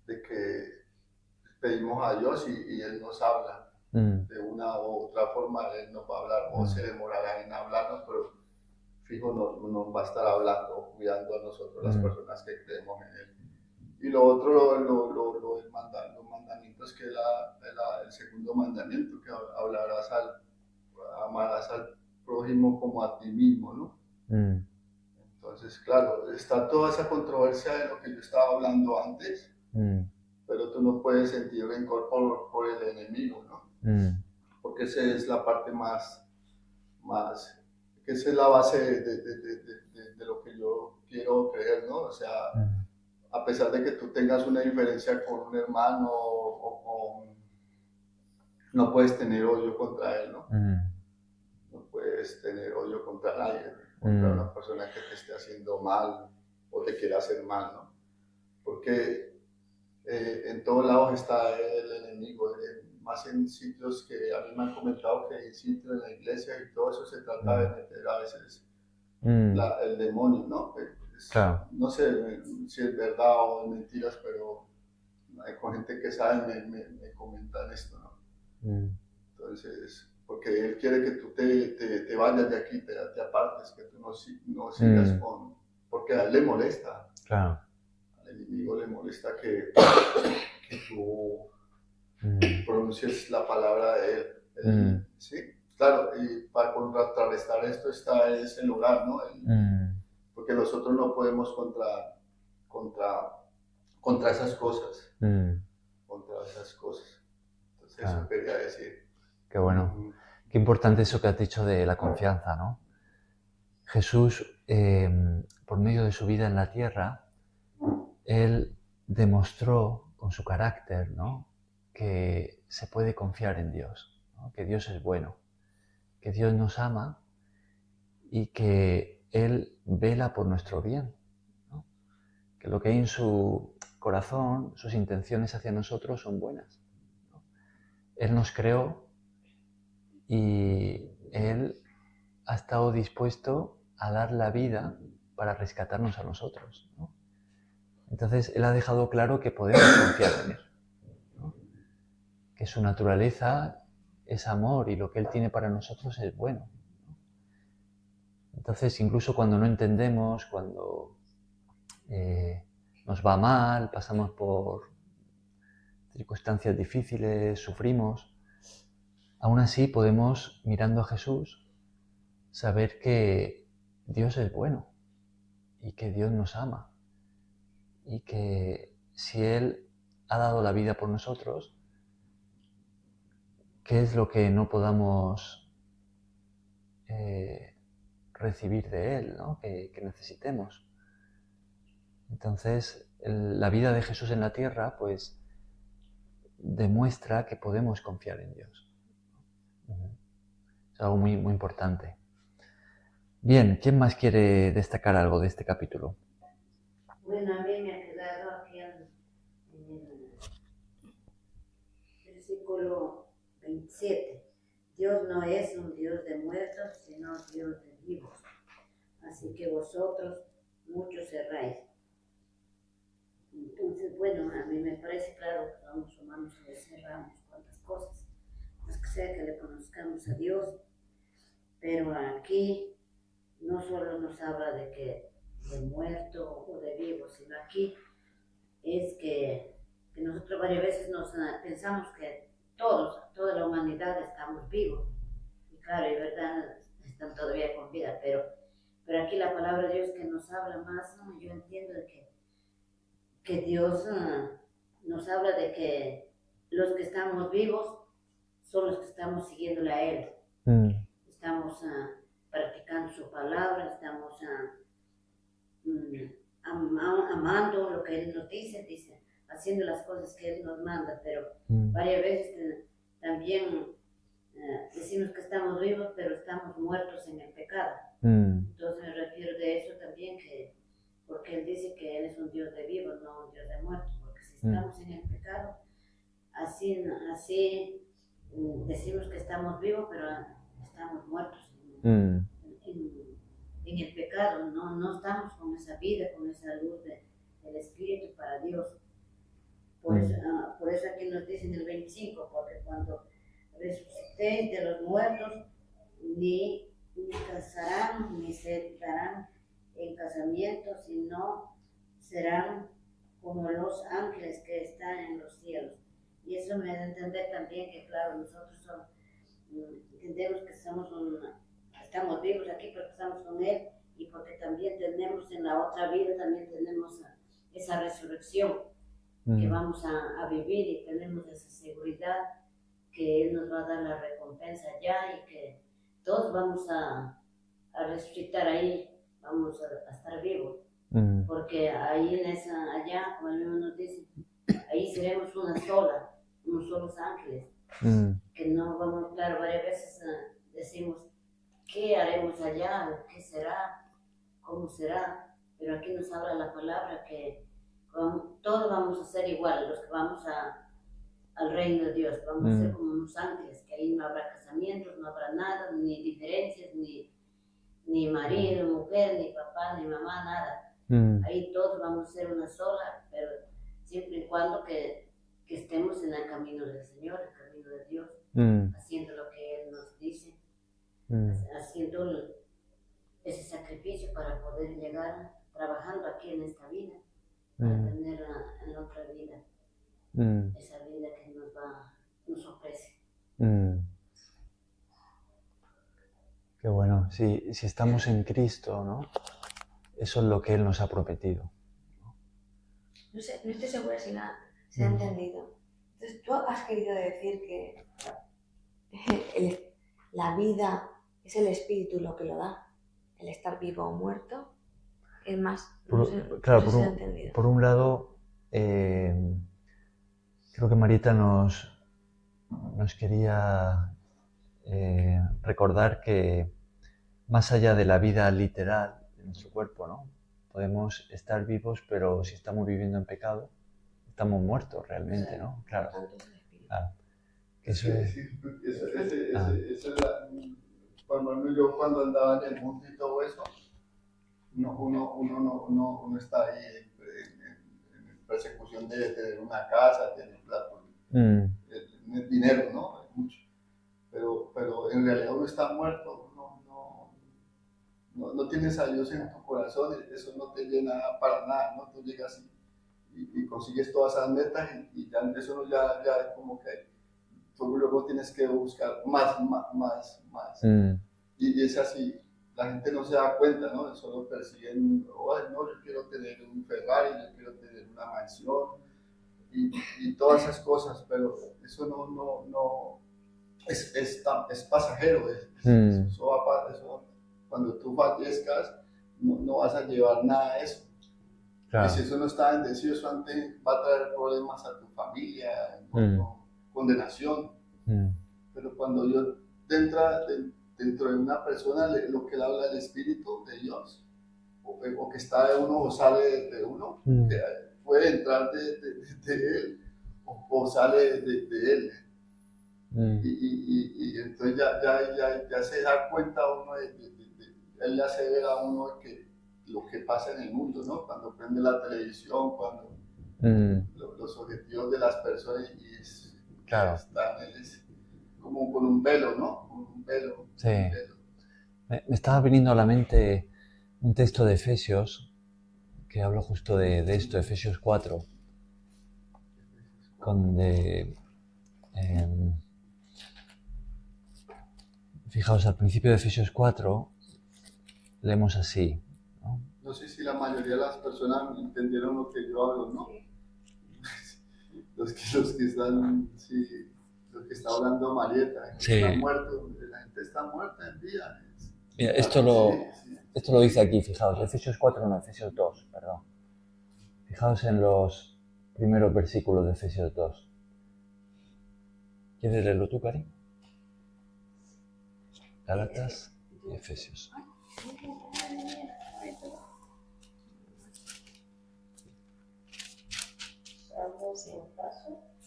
de que pedimos a Dios y Él nos habla de una u otra forma, Él nos va a hablar o se demorará en hablarnos, pero fijo nos va a estar hablando, cuidando a nosotros, las personas que creemos en Él. Y lo otro, los mandamientos, que el segundo mandamiento, que amarás al prójimo como a ti mismo, ¿no? Entonces, claro, está toda esa controversia de lo que yo estaba hablando antes, pero tú no puedes sentir rencor por el enemigo, ¿no? Porque esa es la parte más, que esa es la base de lo que yo quiero creer, ¿no? O sea, a pesar de que tú tengas una diferencia con un hermano no puedes tener odio contra él, ¿no? No puedes tener odio contra nadie, contra una persona que te esté haciendo mal o te quiera hacer mal, ¿no? Porque en todos lados está el enemigo, más en sitios que a mí me han comentado que en sitios en la iglesia y todo eso se trata de meter a veces el demonio, ¿no? Claro. No sé si es verdad o es mentiras, pero con gente que sabe me comentan esto, ¿no? Entonces, porque él quiere que tú te vayas de aquí, te apartes, que tú no sigas porque a él le molesta. Claro. Al enemigo le molesta que tú pronuncies la palabra de él. ¿Sí? Claro, y para contrarrestar esto está ese lugar, ¿no? Porque nosotros no podemos contra esas cosas. Contra esas cosas. Entonces, eso quería decir. Qué bueno. Qué importante eso que has dicho de la confianza, ¿no? Jesús, por medio de su vida en la tierra, Él demostró con su carácter, ¿no?, que se puede confiar en Dios, ¿no?, que Dios es bueno, que Dios nos ama y que Él vela por nuestro bien, ¿no?, que lo que hay en su corazón, sus intenciones hacia nosotros son buenas, ¿no? Él nos creó y Él ha estado dispuesto a dar la vida para rescatarnos a nosotros, ¿no? Entonces, Él ha dejado claro que podemos confiar en Él, ¿no?, que su naturaleza es amor y lo que Él tiene para nosotros es bueno, ¿no? Entonces, incluso cuando no entendemos, cuando nos va mal, pasamos por circunstancias difíciles, sufrimos, aún así podemos, mirando a Jesús, saber que Dios es bueno y que Dios nos ama y que si Él ha dado la vida por nosotros, ¿qué es lo que no podamos recibir de Él, ¿no?, que necesitemos? Entonces, la vida de Jesús en la tierra, pues, demuestra que podemos confiar en Dios. Es algo muy, muy importante. Bien, ¿quién más quiere destacar algo de este capítulo? Bueno, a mí me ha quedado aquí en el versículo 27. Dios no es un Dios de muertos, sino Dios de vivos. Así que vosotros muchos erráis. Entonces, bueno, a mí me parece claro que somos humanos y erramos cuantas cosas. Más que sea que le conozcamos a Dios, pero aquí no solo nos habla de muerto o de vivo, sino aquí es que nosotros varias veces pensamos que toda la humanidad estamos vivos. Y claro, y verdad, están todavía con vida, pero aquí la palabra de Dios que nos habla más, ¿no? Yo entiendo que Dios nos habla de que los que estamos vivos son los que estamos siguiéndole a Él. Estamos practicando su palabra, estamos amando lo que Él nos dice, haciendo las cosas que Él nos manda, pero varias veces también decimos que estamos vivos, pero estamos muertos en el pecado. Entonces me refiero de eso también, porque Él dice que Él es un Dios de vivos, no un Dios de muertos, porque si estamos en el pecado, así decimos que estamos vivos, pero estamos muertos en el pecado, no estamos con esa vida, con esa luz del Espíritu para Dios. Por eso aquí nos dice en el 25, porque cuando resucitéis de los muertos, ni casarán, ni se darán en casamiento, sino serán como los ángeles que están en los cielos. Y eso me da a entender también que, claro, nosotros entendemos que estamos vivos aquí porque estamos con Él, y porque también tenemos en la otra vida, también tenemos esa resurrección que vamos a vivir y tenemos esa seguridad que Él nos va a dar la recompensa ya y que todos vamos a resucitar ahí, vamos a estar vivos, porque ahí allá, como el mismo nos dice, ahí seremos una sola, unos solos ángeles, que no vamos, claro, varias veces decimos, ¿qué haremos allá? ¿Qué será? ¿Cómo será? Pero aquí nos habla la palabra que todos vamos a ser igual, los que vamos al reino de Dios, vamos a ser como unos ángeles, que ahí no habrá casamientos, no habrá nada, ni diferencias, ni marido, mujer, ni papá, ni mamá, nada. Ahí todos vamos a ser una sola, pero siempre y cuando que estemos en el camino del Señor, el camino de Dios, haciendo lo que Él nos dice, haciendo ese sacrificio para poder llegar, trabajando aquí en esta vida, para tener en la otra vida, esa vida que nos ofrece. Qué bueno, si estamos en Cristo, ¿no? Eso es lo que Él nos ha prometido. No sé, no estoy segura si se ha entendido. Entonces, tú has querido decir que la vida es el espíritu lo que lo da, el estar vivo o muerto. Es más, Claro, por un lado, creo que Marita nos quería recordar que más allá de la vida literal de nuestro cuerpo, ¿no? Podemos estar vivos, pero si estamos viviendo en pecado, estamos muertos realmente, ¿no? Claro. Eso es yo cuando andaba en el mundo y todo eso, uno está ahí en persecución de tener una casa, tener plata, el dinero, ¿no? Es mucho. Pero en realidad uno está muerto, no tienes a Dios en tu corazón, eso no te llena para nada, ¿no? Tú llegas y consigues todas esas metas y ya eso ya es como que tú luego tienes que buscar más. Y es así, la gente no se da cuenta, ¿no? Solo persiguen, no, yo quiero tener un Ferrari, yo quiero tener una mansión y todas esas cosas, pero eso no es pasajero, eso va eso, cuando tú fallezcas no vas a llevar nada de eso. Claro. Y si eso no está bendecido, eso antes va a traer problemas a tu familia, condenación. Pero cuando Dios entra dentro de una persona, lo que él habla del Espíritu de Dios, o que está de uno o sale de uno, que puede entrar de él o sale de él. Y entonces ya se da cuenta uno él le hace ver a uno que lo que pasa en el mundo, ¿no? Cuando prende la televisión, cuando los objetivos de las personas claro. Es como con un velo, ¿no? Un velo. Sí. Un velo. Me estaba viniendo a la mente un texto de Efesios que habla justo de esto, Efesios 4, donde fijaos, al principio de Efesios 4 leemos así, ¿no? No sé si la mayoría de las personas entendieron lo que yo hablo, ¿no? Los que están, sí, lo que está hablando Marieta, sí. Están muertos, la gente está muerta en vida. Mira, esto lo dice aquí, fijaos, Efesios 4, no, Efesios 2, perdón. Fijaos en los primeros versículos de Efesios 2. ¿Quieres leerlo tú, Cari? Gálatas y Efesios.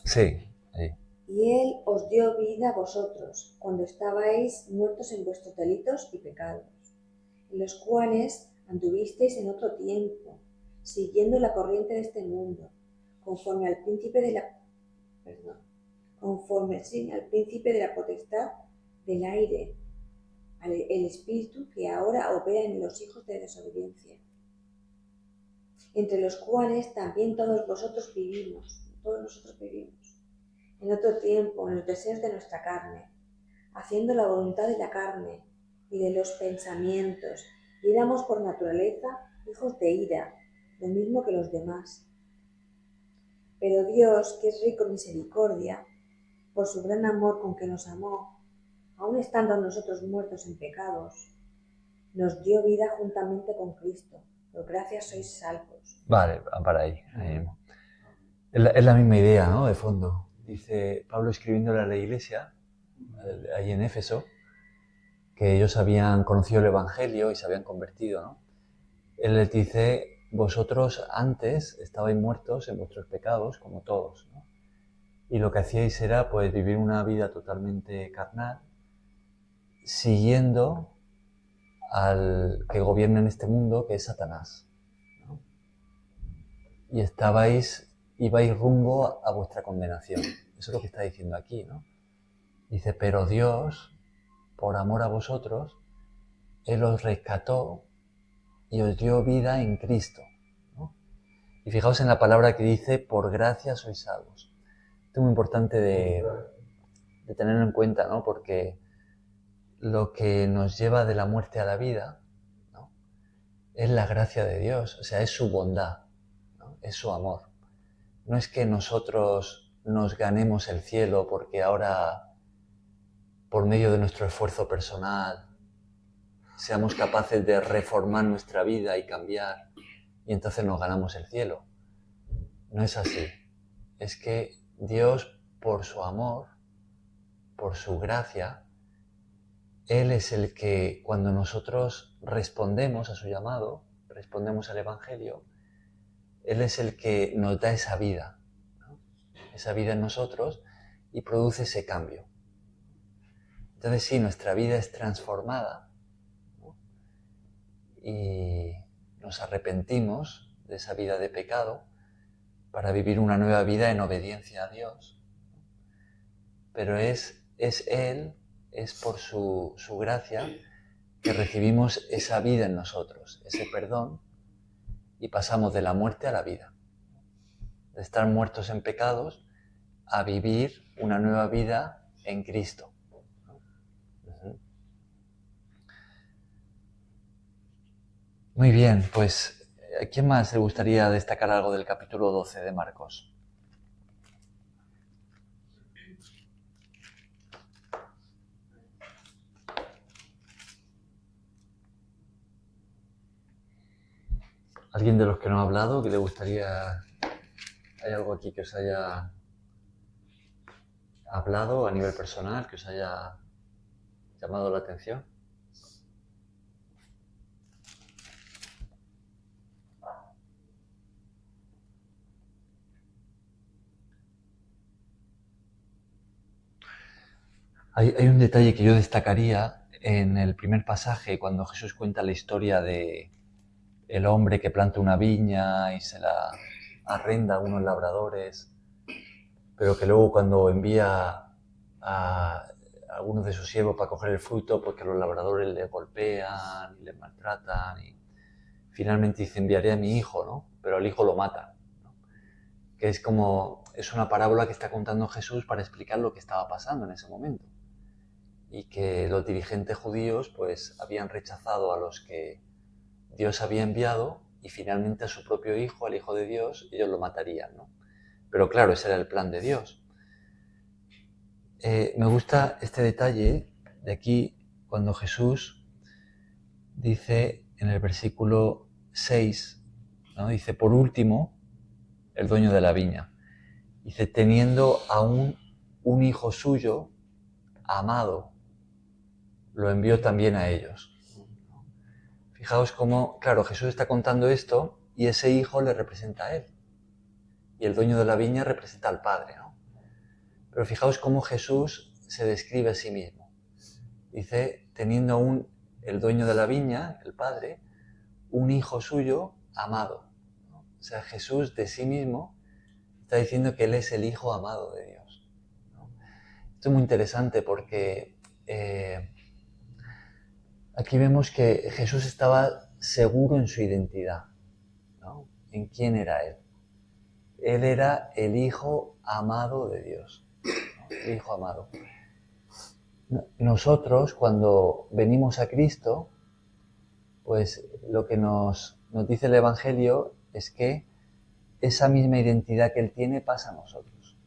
Sí, ahí. Y Él os dio vida a vosotros, cuando estabais muertos en vuestros delitos y pecados, en los cuales anduvisteis en otro tiempo, siguiendo la corriente de este mundo, conforme al príncipe de la potestad del aire, el espíritu que ahora opera en los hijos de desobediencia, entre los cuales también todos nosotros vivimos, en otro tiempo, en los deseos de nuestra carne, haciendo la voluntad de la carne y de los pensamientos, y éramos por naturaleza hijos de ira, lo mismo que los demás. Pero Dios, que es rico en misericordia, por su gran amor con que nos amó, aun estando nosotros muertos en pecados, nos dio vida juntamente con Cristo. Por gracia sois salvos. Vale, para ahí. Es la misma idea, ¿no? De fondo. Dice Pablo escribiéndole a la iglesia, ahí en Éfeso, que ellos habían conocido el Evangelio y se habían convertido, ¿no? Él les dice, vosotros antes estabais muertos en vuestros pecados, como todos, ¿no? Y lo que hacíais era, pues, vivir una vida totalmente carnal, siguiendo al que gobierna en este mundo, que es Satanás, ¿no? Y ibais rumbo a vuestra condenación. Eso es lo que está diciendo aquí, ¿no? Dice, pero Dios, por amor a vosotros, Él os rescató y os dio vida en Cristo, ¿no? Y fijaos en la palabra que dice, por gracia sois salvos. Esto es muy importante de tenerlo en cuenta, ¿no? Porque lo que nos lleva de la muerte a la vida, ¿no? Es la gracia de Dios, o sea, es su bondad, ¿no? Es su amor. No es que nosotros nos ganemos el cielo porque ahora, por medio de nuestro esfuerzo personal, seamos capaces de reformar nuestra vida y cambiar, y entonces nos ganamos el cielo. No es así. Es que Dios, por su amor, por su gracia, Él es el que, cuando nosotros respondemos a su llamado, respondemos al Evangelio, Él es el que nos da esa vida, ¿no? Esa vida en nosotros y produce ese cambio. Entonces sí, nuestra vida es transformada, ¿no? Y nos arrepentimos de esa vida de pecado para vivir una nueva vida en obediencia a Dios. Pero es Él, es por su gracia que recibimos esa vida en nosotros, ese perdón, y pasamos de la muerte a la vida. De estar muertos en pecados a vivir una nueva vida en Cristo. Muy bien, pues, ¿a quién más le gustaría destacar algo del capítulo 12 de Marcos? ¿Alguien de los que no ha hablado que le gustaría... ¿Hay algo aquí que os haya hablado a nivel personal, que os haya llamado la atención? Hay un detalle que yo destacaría en el primer pasaje, cuando Jesús cuenta la historia de el hombre que planta una viña y se la arrenda a unos labradores, pero que luego cuando envía a algunos de sus siervos para coger el fruto, porque los labradores le golpean y le maltratan, y finalmente dice, enviaré a mi hijo, ¿no? Pero al hijo lo matan, ¿no? Que es una parábola que está contando Jesús para explicar lo que estaba pasando en ese momento. Y que los dirigentes judíos pues habían rechazado a los que Dios había enviado, y finalmente a su propio hijo, al Hijo de Dios, ellos lo matarían, ¿no? Pero claro, ese era el plan de Dios. Me gusta este detalle de aquí, cuando Jesús dice en el versículo 6, ¿no? Dice, por último, el dueño de la viña, dice, teniendo aún un hijo suyo, amado, lo envió también a ellos. Fijaos cómo, claro, Jesús está contando esto y ese hijo le representa a él. Y el dueño de la viña representa al Padre, ¿no? Pero fijaos cómo Jesús se describe a sí mismo. Dice, teniendo aún el dueño de la viña, el Padre, un hijo suyo amado, ¿no? O sea, Jesús de sí mismo está diciendo que Él es el Hijo amado de Dios, ¿no? Esto es muy interesante porque aquí vemos que Jesús estaba seguro en su identidad, ¿no? En quién era Él. Él era el Hijo amado de Dios, ¿no? El Hijo amado. Nosotros, cuando venimos a Cristo, pues lo que nos dice el Evangelio es que esa misma identidad que Él tiene pasa a nosotros.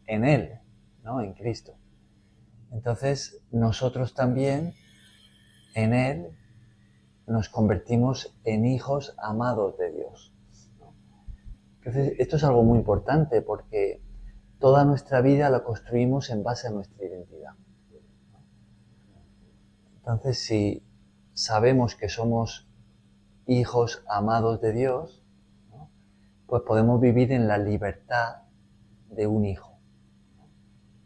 En Él, ¿no? En Cristo. Entonces, nosotros también, en Él, nos convertimos en hijos amados de Dios. Entonces, esto es algo muy importante porque toda nuestra vida la construimos en base a nuestra identidad. Entonces, si sabemos que somos hijos amados de Dios, ¿no? Pues podemos vivir en la libertad de un hijo.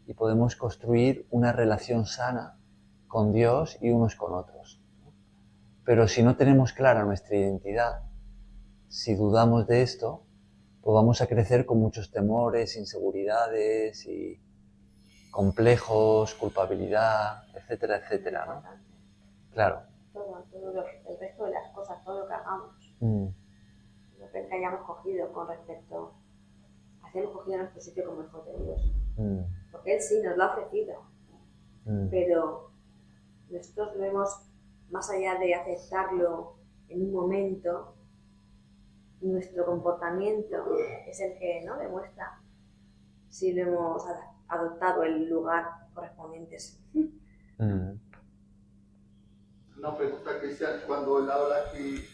Y podemos construir una relación sana con Dios y unos con otros. Pero si no tenemos clara nuestra identidad, si dudamos de esto, pues vamos a crecer con muchos temores, inseguridades y complejos, culpabilidad, etcétera, etcétera, ¿no? Claro. Todo el resto de las cosas, todo lo que hagamos, lo que hayamos cogido con respecto a si hemos cogido nuestro sitio como hijos de Dios. Porque Él sí nos lo ha ofrecido, pero nosotros lo hemos, más allá de aceptarlo en un momento, nuestro comportamiento es el que, ¿no?, demuestra si lo hemos adoptado el lugar correspondiente. Una pregunta, Cristian, cuando él habla aquí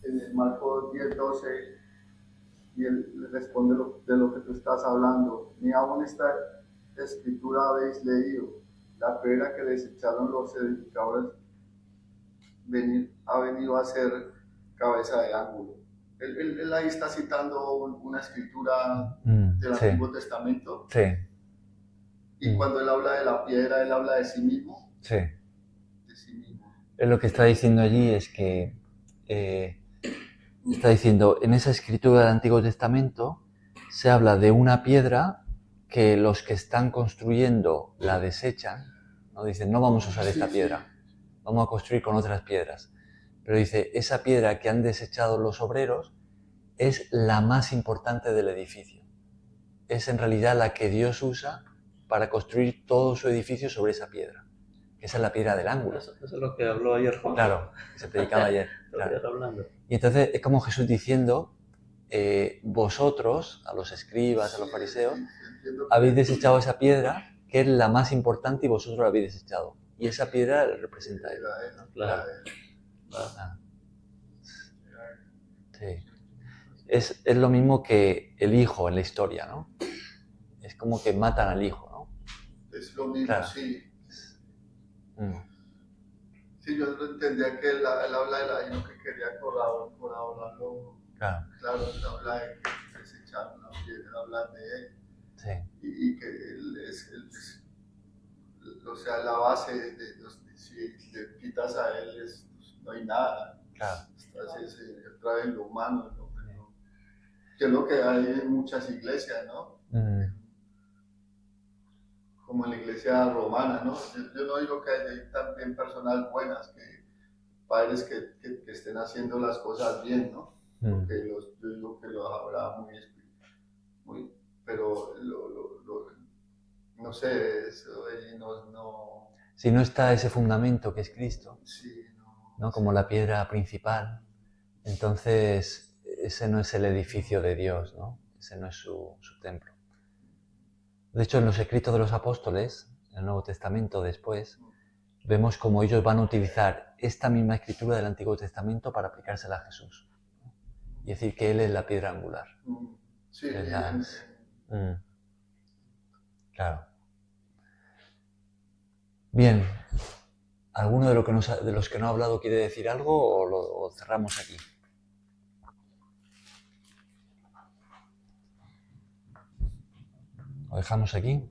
en el Marcos 10:12 y él le responde de lo que tú estás hablando, ni aún esta escritura habéis leído, la piedra que desecharon los edificadores ha venido a ser cabeza de ángulo. Él ahí está citando una escritura del Antiguo Testamento. Sí. Y cuando él habla de la piedra, él habla de sí mismo. Sí. De sí mismo. Él lo que está diciendo allí es que está diciendo, en esa escritura del Antiguo Testamento se habla de una piedra que los que están construyendo la desechan, ¿no? Dicen, no vamos a usar esta piedra, vamos a construir con otras piedras. Pero dice, esa piedra que han desechado los obreros es la más importante del edificio. Es en realidad la que Dios usa para construir todo su edificio sobre esa piedra. Esa es la piedra del ángulo. Eso es lo que habló ayer Juan. Claro, que se predicaba ayer. Claro. Hablando. Y entonces es como Jesús diciendo, vosotros, a los escribas, a los fariseos, habéis desechado esa piedra que es la más importante y vosotros la habéis desechado. Y esa piedra representa a él. Claro. Sí. Es lo mismo que el hijo en la historia, ¿no? Es como que matan al hijo, ¿no? Es lo mismo, claro. Sí. Sí, yo lo entendía que él habla de lo que quería colaborarlo. Claro, él habla de que desecharon la piedra, habla de él. Sí. Y que él es o sea, la base de si le quitas a él, no hay nada. Claro. Entonces, trae lo humano, que es lo que hay en muchas iglesias, ¿no? Como en la iglesia romana, ¿no? Yo no digo que hay también personas buenas, padres que estén haciendo las cosas bien, ¿no? Porque yo digo que los habrá muy pero no sé, eso allí no... Si no está ese fundamento que es Cristo, sí, ¿no? Como la piedra principal, entonces ese no es el edificio de Dios, ¿no? Ese no es su templo. De hecho, en los escritos de los apóstoles, en el Nuevo Testamento después, vemos cómo ellos van a utilizar esta misma escritura del Antiguo Testamento para aplicársela a Jesús. Y decir que Él es la piedra angular. Sí, Claro. Bien, ¿alguno de los que no ha hablado quiere decir algo o lo cerramos aquí? ¿Lo dejamos aquí?